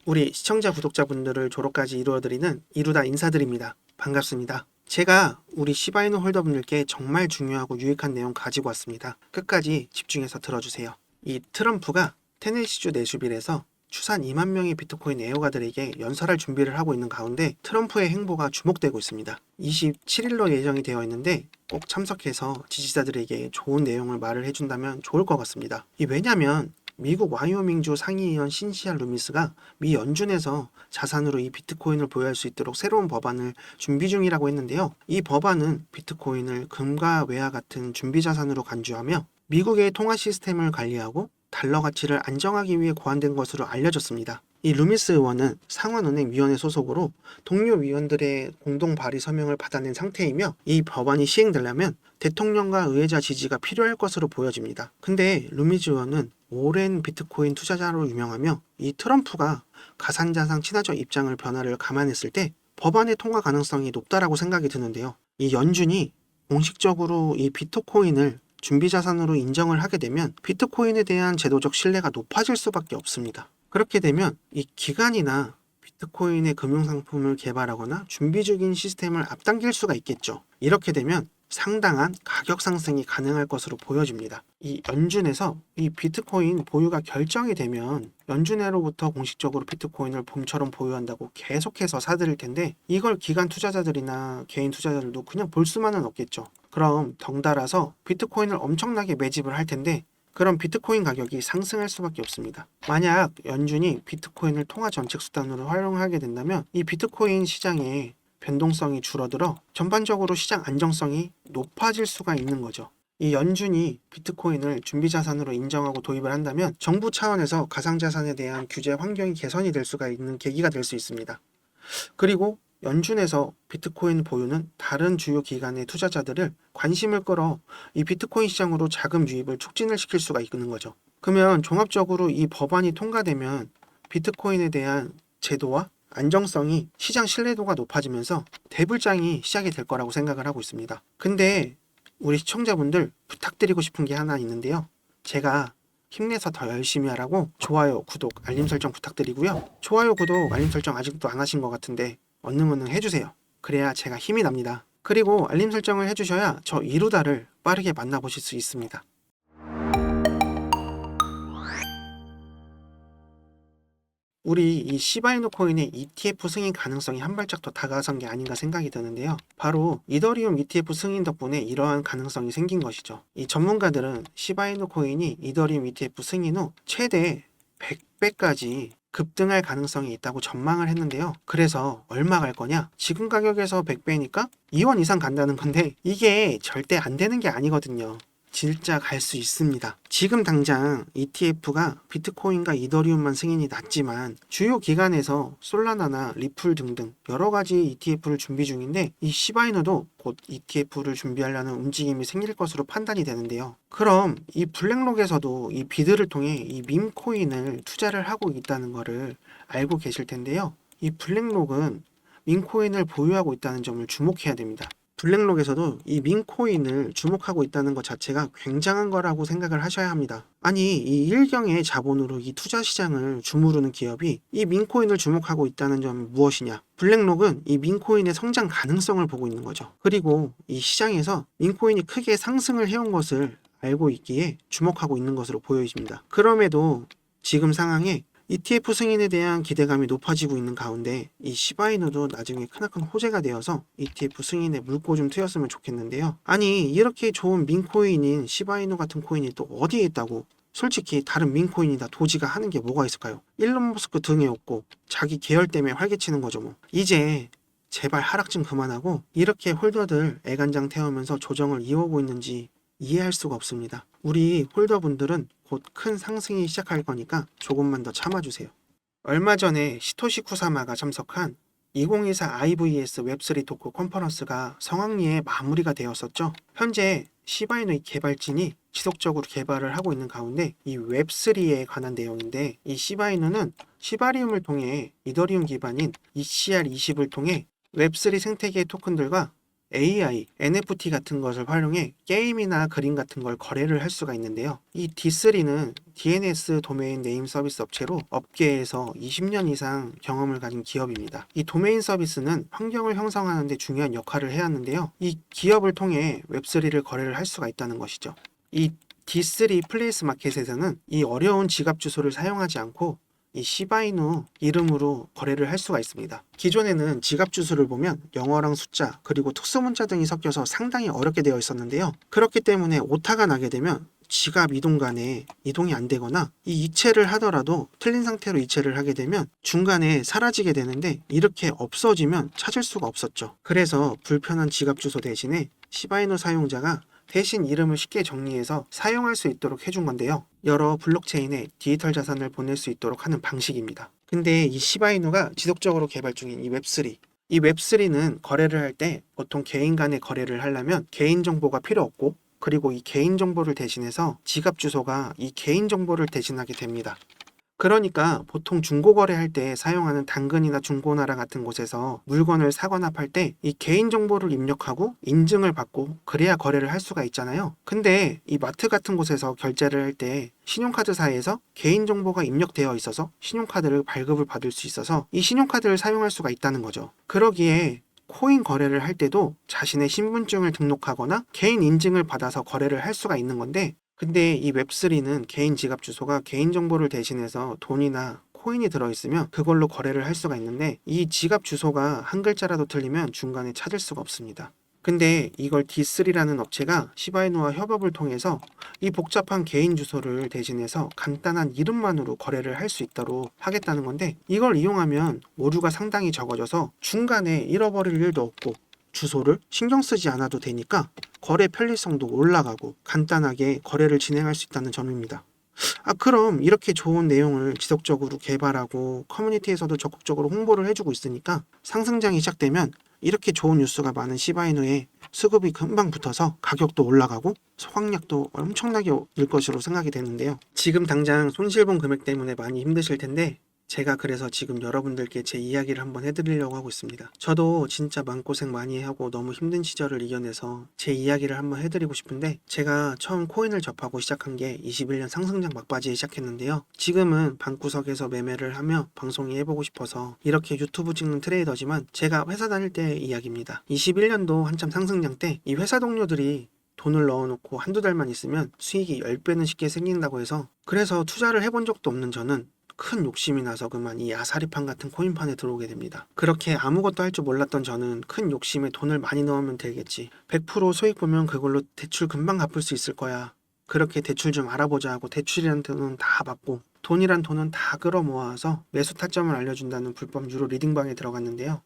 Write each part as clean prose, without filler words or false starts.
우리 시청자 구독자분들을 조로까지 이루어드리는 이루다 인사드립니다. 반갑습니다. 제가 우리 시바이누 홀더분들께 정말 중요하고 유익한 내용 가지고 왔습니다. 끝까지 집중해서 들어주세요. 이 트럼프가 테네시주 내슈빌에서 추산 2만 명의 비트코인 애호가들에게 연설할 준비를 하고 있는 가운데 트럼프의 행보가 주목되고 있습니다. 27일로 예정이 되어 있는데 꼭 참석해서 지지자들에게 좋은 내용을 말을 해준다면 좋을 것 같습니다. 왜냐하면 미국 와이오밍주 상위의원 신시아 루미스가 미 연준에서 자산으로 이 비트코인을 보유할 수 있도록 새로운 법안을 준비 중이라고 했는데요. 이 법안은 비트코인을 금과 외화 같은 준비자산으로 간주하며 미국의 통화 시스템을 관리하고 달러 가치를 안정하기 위해 고안된 것으로 알려졌습니다. 이 루미스 의원은 상원은행위원회 소속으로 동료 위원들의 공동 발의 서명을 받아낸 상태이며 이 법안이 시행되려면 대통령과 의회자 지지가 필요할 것으로 보여집니다. 근데 루미스 의원은 오랜 비트코인 투자자로 유명하며 이 트럼프가 가상자산 친화적 입장을 변화를 감안했을 때 법안의 통과 가능성이 높다라고 생각이 드는데요. 이 연준이 공식적으로 이 비트코인을 준비자산으로 인정을 하게 되면 비트코인에 대한 제도적 신뢰가 높아질 수밖에 없습니다. 그렇게 되면 이 기관이나 비트코인의 금융상품을 개발하거나 준비 중인 시스템을 앞당길 수가 있겠죠. 이렇게 되면 상당한 가격 상승이 가능할 것으로 보여집니다. 이 연준에서 이 비트코인 보유가 결정이 되면 연준회로부터 공식적으로 비트코인을 봄처럼 보유한다고 계속해서 사들일 텐데 이걸 기관 투자자들이나 개인 투자자들도 그냥 볼 수만은 없겠죠. 그럼 덩달아서 비트코인을 엄청나게 매집을 할 텐데 그럼 비트코인 가격이 상승할 수밖에 없습니다. 만약 연준이 비트코인을 통화 정책 수단으로 활용하게 된다면 이 비트코인 시장의 변동성이 줄어들어 전반적으로 시장 안정성이 높아질 수가 있는 거죠. 이 연준이 비트코인을 준비자산으로 인정하고 도입을 한다면 정부 차원에서 가상자산에 대한 규제 환경이 개선이 될 수가 있는 계기가 될 수 있습니다. 그리고 연준에서 비트코인 보유는 다른 주요 기관의 투자자들을 관심을 끌어 이 비트코인 시장으로 자금 유입을 촉진을 시킬 수가 있는 거죠. 그러면 종합적으로 이 법안이 통과되면 비트코인에 대한 제도와 안정성이 시장 신뢰도가 높아지면서 대불장이 시작이 될 거라고 생각을 하고 있습니다. 근데 우리 시청자분들 부탁드리고 싶은 게 하나 있는데요. 제가 힘내서 더 열심히 하라고 좋아요, 구독, 알림 설정 부탁드리고요. 좋아요, 구독, 알림 설정 아직도 안 하신 것 같은데 얼른 해주세요. 그래야 제가 힘이 납니다. 그리고 알림 설정을 해주셔야 저 이루다를 빠르게 만나보실 수 있습니다. 우리 이 시바이누 코인의 ETF 승인 가능성이 한 발짝 더 다가선 게 아닌가 생각이 드는데요. 바로 이더리움 ETF 승인 덕분에 이러한 가능성이 생긴 것이죠. 이 전문가들은 시바이누 코인이 이더리움 ETF 승인 후 최대 100배까지 급등할 가능성이 있다고 전망을 했는데요. 그래서 얼마 갈 거냐? 지금 가격에서 100배니까 2원 이상 간다는 건데 이게 절대 안 되는 게 아니거든요. 진짜 갈 수 있습니다. 지금 당장 ETF가 비트코인과 이더리움만 승인이 났지만 주요 기관에서 솔라나나 리플 등등 여러 가지 ETF를 준비 중인데 이 시바이너도 곧 ETF를 준비하려는 움직임이 생길 것으로 판단이 되는데요. 그럼 이 블랙록에서도 이 비드를 통해 이 밈코인을 투자를 하고 있다는 것을 알고 계실 텐데요. 이 블랙록은 밈코인을 보유하고 있다는 점을 주목해야 됩니다. 블랙록에서도 이 민코인을 주목하고 있다는 것 자체가 굉장한 거라고 생각을 하셔야 합니다. 아니, 이 일경의 자본으로 이 투자 시장을 주무르는 기업이 이 민코인을 주목하고 있다는 점은 무엇이냐? 블랙록은 이 민코인의 성장 가능성을 보고 있는 거죠. 그리고 이 시장에서 민코인이 크게 상승을 해온 것을 알고 있기에 주목하고 있는 것으로 보여집니다. 그럼에도 지금 상황에 ETF 승인에 대한 기대감이 높아지고 있는 가운데 이 시바이누도 나중에 크나큰 호재가 되어서 ETF 승인에 물꼬 좀 트였으면 좋겠는데요. 아니 이렇게 좋은 민코인인 시바이누 같은 코인이 또 어디에 있다고 솔직히 다른 민코인이나 도지가 하는 게 뭐가 있을까요? 일론 머스크 등에 없고 자기 계열 때문에 활개치는 거죠 뭐. 이제 제발 하락 좀 그만하고 이렇게 홀더들 애간장 태우면서 조정을 이어오고 있는지 이해할 수가 없습니다. 우리 홀더분들은 곧 큰 상승이 시작할 거니까 조금만 더 참아주세요. 얼마 전에 시토시 쿠사마가 참석한 2024 IVS 웹3 토크 컨퍼런스가 성황리에 마무리가 되었었죠. 현재 시바이누 개발진이 지속적으로 개발을 하고 있는 가운데 이 웹3에 관한 내용인데 이 시바이누는 시바리움을 통해 이더리움 기반인 ECR20을 통해 웹3 생태계의 토큰들과 AI, NFT 같은 것을 활용해 게임이나 그림 같은 걸 거래를 할 수가 있는데요. 이 D3는 DNS 도메인 네임 서비스 업체로 업계에서 20년 이상 경험을 가진 기업입니다. 이 도메인 서비스는 환경을 형성하는 데 중요한 역할을 해왔는데요. 이 기업을 통해 웹3를 거래를 할 수가 있다는 것이죠. 이 D3 플레이스 마켓에서는 이 어려운 지갑 주소를 사용하지 않고 이 시바이누 이름으로 거래를 할 수가 있습니다. 기존에는 지갑 주소를 보면 영어랑 숫자 그리고 특수 문자 등이 섞여서 상당히 어렵게 되어 있었는데요. 그렇기 때문에 오타가 나게 되면 지갑 이동 간에 이동이 안 되거나 이 이체를 하더라도 틀린 상태로 이체를 하게 되면 중간에 사라지게 되는데 이렇게 없어지면 찾을 수가 없었죠. 그래서 불편한 지갑 주소 대신에 시바이누 사용자가 대신 이름을 쉽게 정리해서 사용할 수 있도록 해준 건데요. 여러 블록체인에 디지털 자산을 보낼 수 있도록 하는 방식입니다. 근데 이 시바이누가 지속적으로 개발 중인 이 웹3, 이 웹3는 거래를 할 때 보통 개인 간의 거래를 하려면 개인정보가 필요 없고 그리고 이 개인정보를 대신해서 지갑 주소가 이 개인정보를 대신하게 됩니다. 그러니까 보통 중고거래할 때 사용하는 당근이나 중고나라 같은 곳에서 물건을 사거나 팔 때 이 개인정보를 입력하고 인증을 받고 그래야 거래를 할 수가 있잖아요. 근데 이 마트 같은 곳에서 결제를 할 때 신용카드사에서 개인정보가 입력되어 있어서 신용카드를 발급을 받을 수 있어서 이 신용카드를 사용할 수가 있다는 거죠. 그러기에 코인 거래를 할 때도 자신의 신분증을 등록하거나 개인 인증을 받아서 거래를 할 수가 있는 건데 근데 이 웹3는 개인 지갑 주소가 개인정보를 대신해서 돈이나 코인이 들어있으면 그걸로 거래를 할 수가 있는데 이 지갑 주소가 한 글자라도 틀리면 중간에 찾을 수가 없습니다. 근데 이걸 D3라는 업체가 시바이누와 협업을 통해서 이 복잡한 개인 주소를 대신해서 간단한 이름만으로 거래를 할 수 있도록 하겠다는 건데 이걸 이용하면 오류가 상당히 적어져서 중간에 잃어버릴 일도 없고 주소를 신경 쓰지 않아도 되니까 거래 편리성도 올라가고 간단하게 거래를 진행할 수 있다는 점입니다. 그럼 이렇게 좋은 내용을 지속적으로 개발하고 커뮤니티에서도 적극적으로 홍보를 해주고 있으니까 상승장이 시작되면 이렇게 좋은 뉴스가 많은 시바이누에 수급이 금방 붙어서 가격도 올라가고 수확량도 엄청나게 늘 것으로 생각이 되는데요. 지금 당장 손실본 금액 때문에 많이 힘드실 텐데 제가 그래서 지금 여러분들께 제 이야기를 한번 해드리려고 하고 있습니다. 저도 진짜 마음고생 많이 하고 너무 힘든 시절을 이겨내서 제 이야기를 한번 해드리고 싶은데 제가 처음 코인을 접하고 시작한 게 21년 상승장 막바지에 시작했는데요. 지금은 방구석에서 매매를 하며 방송이 해보고 싶어서 이렇게 유튜브 찍는 트레이더지만 제가 회사 다닐 때 이야기입니다. 21년도 한참 상승장 때 이 회사 동료들이 돈을 넣어놓고 한두 달만 있으면 수익이 10배는 쉽게 생긴다고 해서 그래서 투자를 해본 적도 없는 저는 큰 욕심이 나서 그만 이 아사리판 같은 코인판에 들어오게 됩니다. 그렇게 아무것도 할 줄 몰랐던 저는 큰 욕심에 돈을 많이 넣으면 되겠지. 100% 수익 보면 그걸로 대출 금방 갚을 수 있을 거야. 그렇게 대출 좀 알아보자 하고 대출이란 돈은 다 받고 돈이란 돈은 다 끌어모아서 매수 타점을 알려준다는 불법 유료 리딩방에 들어갔는데요.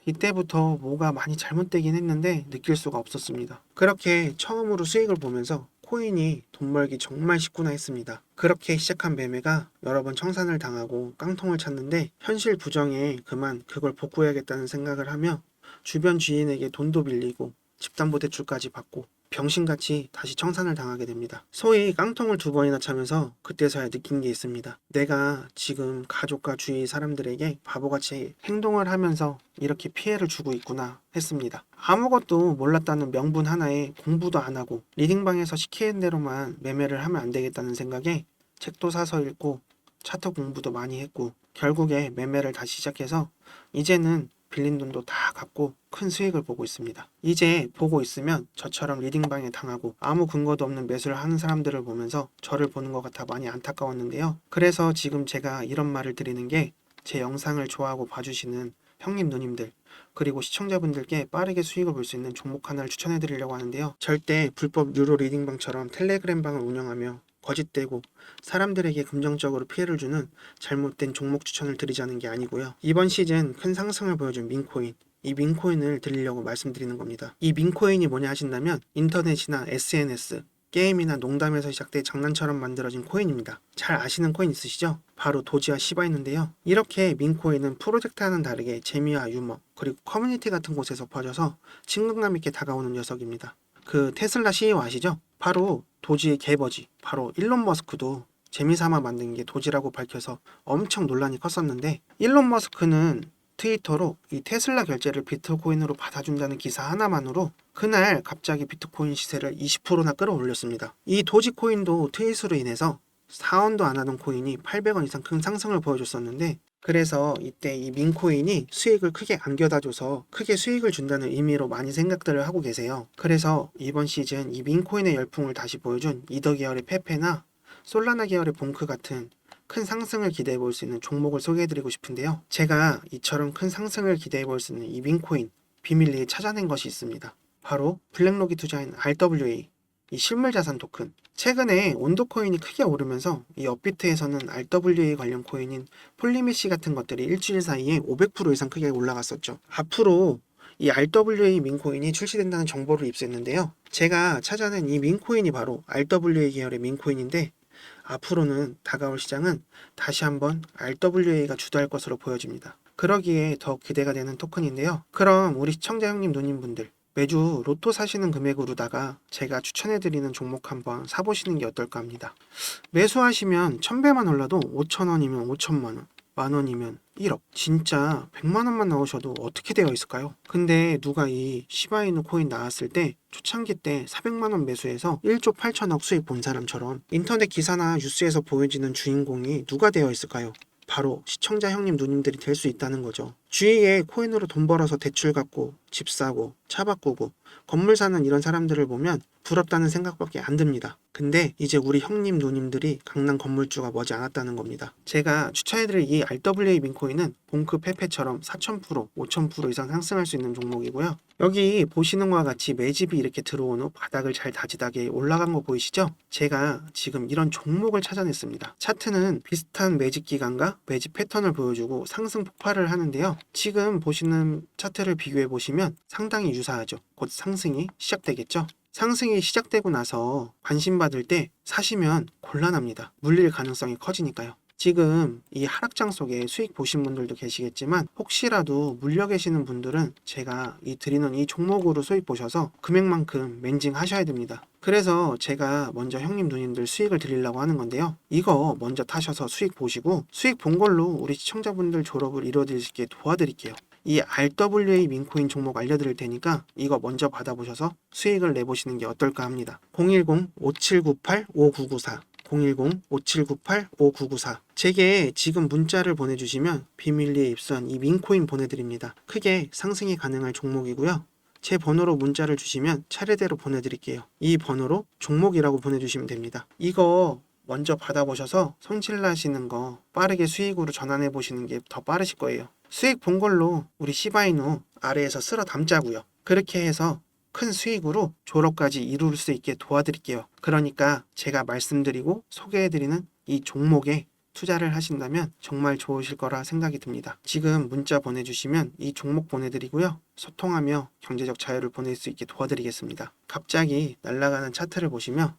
이때부터 뭐가 많이 잘못되긴 했는데 느낄 수가 없었습니다. 그렇게 처음으로 수익을 보면서 코인이 돈 벌기 정말 쉽구나 했습니다. 그렇게 시작한 매매가 여러 번 청산을 당하고 깡통을 찼는데 현실 부정에 그만 그걸 복구해야겠다는 생각을 하며 주변 지인에게 돈도 빌리고 집담보대출까지 받고 병신같이 다시 청산을 당하게 됩니다. 소위 깡통을 2번이나 차면서 그때서야 느낀 게 있습니다. 내가 지금 가족과 주위 사람들에게 바보같이 행동을 하면서 이렇게 피해를 주고 있구나 했습니다. 아무것도 몰랐다는 명분 하나에 공부도 안 하고 리딩방에서 시키는 대로만 매매를 하면 안 되겠다는 생각에 책도 사서 읽고 차트 공부도 많이 했고 결국에 매매를 다시 시작해서 이제는 빌린 돈도 다 갚고 큰 수익을 보고 있습니다. 이제 보고 있으면 저처럼 리딩방에 당하고 아무 근거도 없는 매수를 하는 사람들을 보면서 저를 보는 것 같아 많이 안타까웠는데요. 그래서 지금 제가 이런 말을 드리는 게 제 영상을 좋아하고 봐주시는 형님 누님들 그리고 시청자분들께 빠르게 수익을 볼 수 있는 종목 하나를 추천해 드리려고 하는데요. 절대 불법 유료 리딩방처럼 텔레그램방을 운영하며 거짓되고 사람들에게 긍정적으로 피해를 주는 잘못된 종목 추천을 드리자는 게 아니고요. 이번 시즌 큰 상승을 보여준 민코인, 이 민코인을 드리려고 말씀드리는 겁니다. 이 민코인이 뭐냐 하신다면 인터넷이나 SNS, 게임이나 농담에서 시작돼 장난처럼 만들어진 코인입니다. 잘 아시는 코인 있으시죠? 바로 도지와 시바이누인데요. 이렇게 민코인은 프로젝트와는 다르게 재미와 유머 그리고 커뮤니티 같은 곳에서 퍼져서 친근감 있게 다가오는 녀석입니다. 그 테슬라 CEO 아시죠? 바로 도지의 개버지, 바로 일론 머스크도 재미삼아 만든 게 도지라고 밝혀서 엄청 논란이 컸었는데 일론 머스크는 트위터로 이 테슬라 결제를 비트코인으로 받아준다는 기사 하나만으로 그날 갑자기 비트코인 시세를 20%나 끌어올렸습니다. 이 도지코인도 트윗으로 인해서 4원도 안 하던 코인이 800원 이상 큰 상승을 보여줬었는데, 그래서 이때 이 민코인이 수익을 크게 안겨다줘서 크게 수익을 준다는 의미로 많이 생각들을 하고 계세요. 그래서 이번 시즌 이 민코인의 열풍을 다시 보여준 이더 계열의 페페나 솔라나 계열의 봉크 같은 큰 상승을 기대해 볼 수 있는 종목을 소개해드리고 싶은데요. 제가 이처럼 큰 상승을 기대해 볼 수 있는 이 민코인 비밀리에 찾아낸 것이 있습니다. 바로 블랙록이 투자한 RWA, 이 실물자산 토큰. 최근에 온도코인이 크게 오르면서 이 업비트에서는 RWA 관련 코인인 폴리메시 같은 것들이 일주일 사이에 500% 이상 크게 올라갔었죠. 앞으로 이 RWA 민코인이 출시된다는 정보를 입수했는데요. 제가 찾아낸 이 민코인이 바로 RWA 계열의 민코인인데, 앞으로는 다가올 시장은 다시 한번 RWA가 주도할 것으로 보여집니다. 그러기에 더 기대가 되는 토큰인데요. 그럼 우리 시청자 형님 누님분들, 매주 로또 사시는 금액으로다가 제가 추천해드리는 종목 한번 사보시는 게 어떨까 합니다. 매수하시면 1000배만 올라도 5,000원이면 5천만원, 만원이면 1억, 진짜 100만원만 나오셔도 어떻게 되어 있을까요? 근데 누가 이 시바이누 코인 나왔을 때 초창기 때 400만원 매수해서 1조 8천억 수익 본 사람처럼 인터넷 기사나 뉴스에서 보여지는 주인공이 누가 되어 있을까요? 바로 시청자 형님 누님들이 될 수 있다는 거죠. 주위에 코인으로 돈 벌어서 대출 갚고 집 사고 차 바꾸고 건물 사는 이런 사람들을 보면 부럽다는 생각밖에 안 듭니다. 근데 이제 우리 형님 누님들이 강남 건물주가 머지 않았다는 겁니다. 제가 추천해드릴 이 RWA 민코인은 봉크 페페처럼 4000%, 5000% 이상 상승할 수 있는 종목이고요. 여기 보시는 것과 같이 매집이 이렇게 들어온 후 바닥을 잘 다지다게 올라간 거 보이시죠? 제가 지금 이런 종목을 찾아냈습니다. 차트는 비슷한 매집 기간과 매집 패턴을 보여주고 상승 폭발을 하는데요. 지금 보시는 차트를 비교해 보시면 상당히 유사하죠. 곧 상승이 시작되겠죠. 상승이 시작되고 나서 관심 받을 때 사시면 곤란합니다. 물릴 가능성이 커지니까요. 지금 이 하락장 속에 수익 보신 분들도 계시겠지만, 혹시라도 물려 계시는 분들은 제가 드리는 이 종목으로 수익 보셔서 금액만큼 맨징 하셔야 됩니다. 그래서 제가 먼저 형님 누님들 수익을 드리려고 하는 건데요. 이거 먼저 타셔서 수익 보시고 수익 본 걸로 우리 시청자분들 졸업을 이뤄드릴 수 있게 도와드릴게요. 이 RWA 민코인 종목 알려드릴 테니까 이거 먼저 받아보셔서 수익을 내보시는 게 어떨까 합니다. 010-5798-5994 010-5798-5994 제게 지금 문자를 보내주시면 비밀리에 입수한 이 민코인 보내드립니다. 크게 상승이 가능할 종목이고요. 제 번호로 문자를 주시면 차례대로 보내드릴게요. 이 번호로 종목이라고 보내주시면 됩니다. 이거 먼저 받아보셔서 손실 나시는 거 빠르게 수익으로 전환해 보시는 게 더 빠르실 거예요. 수익 본 걸로 우리 시바이누 아래에서 쓸어 담자고요. 그렇게 해서 큰 수익으로 졸업까지 이룰 수 있게 도와드릴게요. 그러니까 제가 말씀드리고 소개해드리는 이 종목에 투자를 하신다면 정말 좋으실 거라 생각이 듭니다. 지금 문자 보내주시면 이 종목 보내드리고요. 소통하며 경제적 자유를 보낼 수 있게 도와드리겠습니다. 갑자기 날아가는 차트를 보시면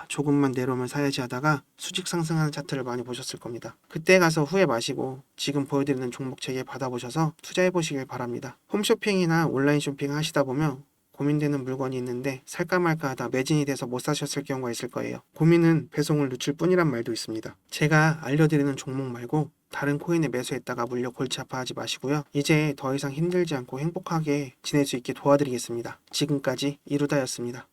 조금만 내려오면 사야지 하다가 수직 상승하는 차트를 많이 보셨을 겁니다. 그때 가서 후회 마시고 지금 보여드리는 종목 체계 받아보셔서 투자해 보시길 바랍니다. 홈쇼핑이나 온라인 쇼핑 하시다 보면 고민되는 물건이 있는데 살까 말까 하다 매진이 돼서 못 사셨을 경우가 있을 거예요. 고민은 배송을 늦출 뿐이란 말도 있습니다. 제가 알려드리는 종목 말고 다른 코인에 매수했다가 물려 골치 아파하지 마시고요. 이제 더 이상 힘들지 않고 행복하게 지낼 수 있게 도와드리겠습니다. 지금까지 이루다였습니다.